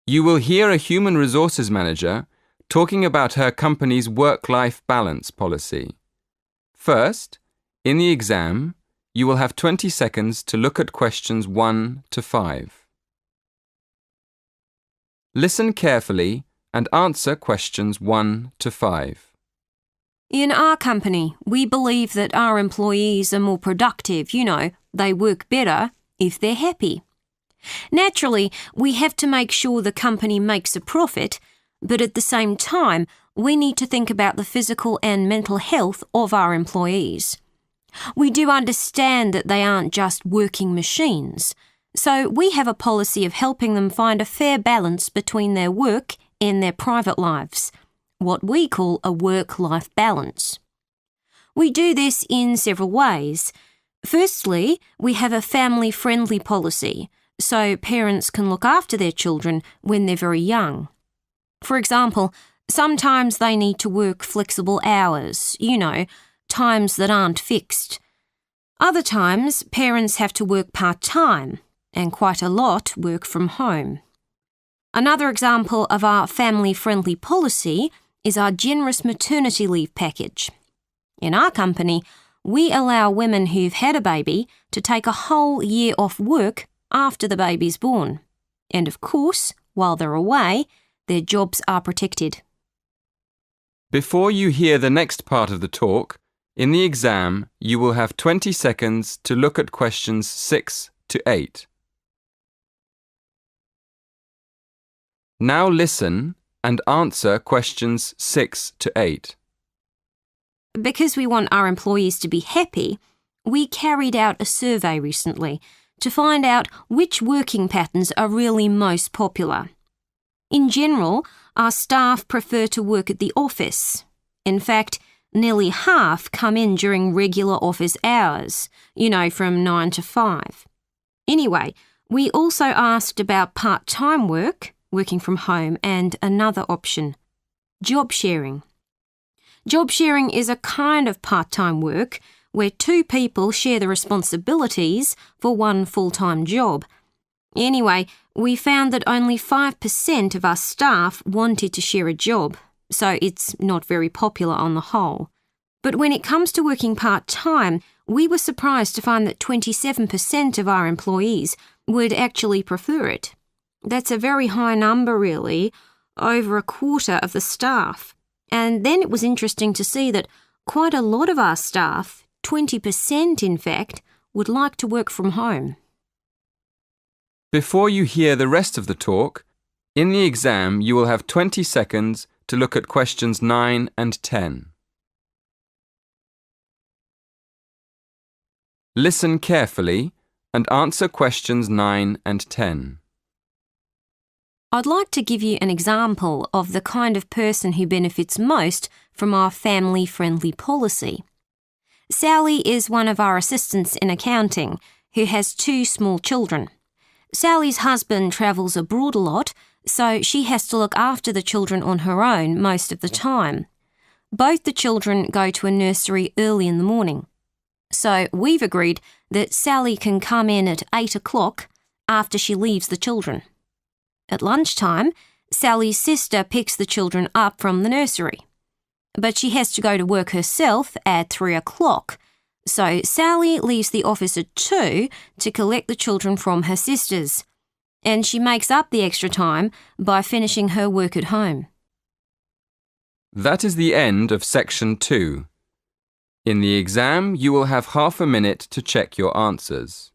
You will hear a human resources manager talking about her company's work-life balance policy. First, in the exam, you will have 20 seconds to look at questions 1 to 5. Listen carefully and answer questions 1 to 5. In our company, we believe that our employees are more productive, they work better if they're happy. Naturally, we have to make sure the company makes a profit, but at the same time, we need to think about the physical and mental health of our employees. We do understand that they aren't just working machines, so we have a policy of helping them find a fair balance between their work and their private lives, what we call a work-life balance. We do this in several ways. Firstly, we have a family-friendly policy, so parents can look after their children when they're very young. For example, sometimes they need to work flexible hours, times that aren't fixed. Other times, parents have to work part-time, and quite a lot work from home. Another example of our family-friendly policy is our generous maternity leave package. In our company, we allow women who've had a baby to take a whole year off work after the baby's born. And of course, while they're away, their jobs are protected. Before you hear the next part of the talk, in the exam, you will have 20 seconds to look at questions 6 to 8. Now listen and answer questions 6 to 8. Because we want our employees to be happy, we carried out a survey recently to find out which working patterns are really most popular. In general, our staff prefer to work at the office. In fact, nearly half come in during regular office hours, from 9 to 5. Anyway, we also asked about part-time work, working from home, and another option, job sharing. Job sharing is a kind of part-time work where two people share the responsibilities for one full-time job. Anyway, we found that only 5% of our staff wanted to share a job, so it's not very popular on the whole. But when it comes to working part-time, we were surprised to find that 27% of our employees would actually prefer it. That's a very high number, really, over a quarter of the staff. And then it was interesting to see that quite a lot of our staff, 20% in fact, would like to work from home. Before you hear the rest of the talk, in the exam you will have 20 seconds to look at questions 9 and 10. Listen carefully and answer questions 9 and 10. I'd like to give you an example of the kind of person who benefits most from our family-friendly policy. Sally is one of our assistants in accounting who has 2 small children. Sally's husband travels abroad a lot, so she has to look after the children on her own most of the time. Both the children go to a nursery early in the morning. So we've agreed that Sally can come in at 8 o'clock after she leaves the children. At lunchtime, Sally's sister picks the children up from the nursery. But she has to go to work herself at 3 o'clock. So Sally leaves the office at 2 to collect the children from her sisters. And she makes up the extra time by finishing her work at home. That is the end of section 2. In the exam, you will have half a minute to check your answers.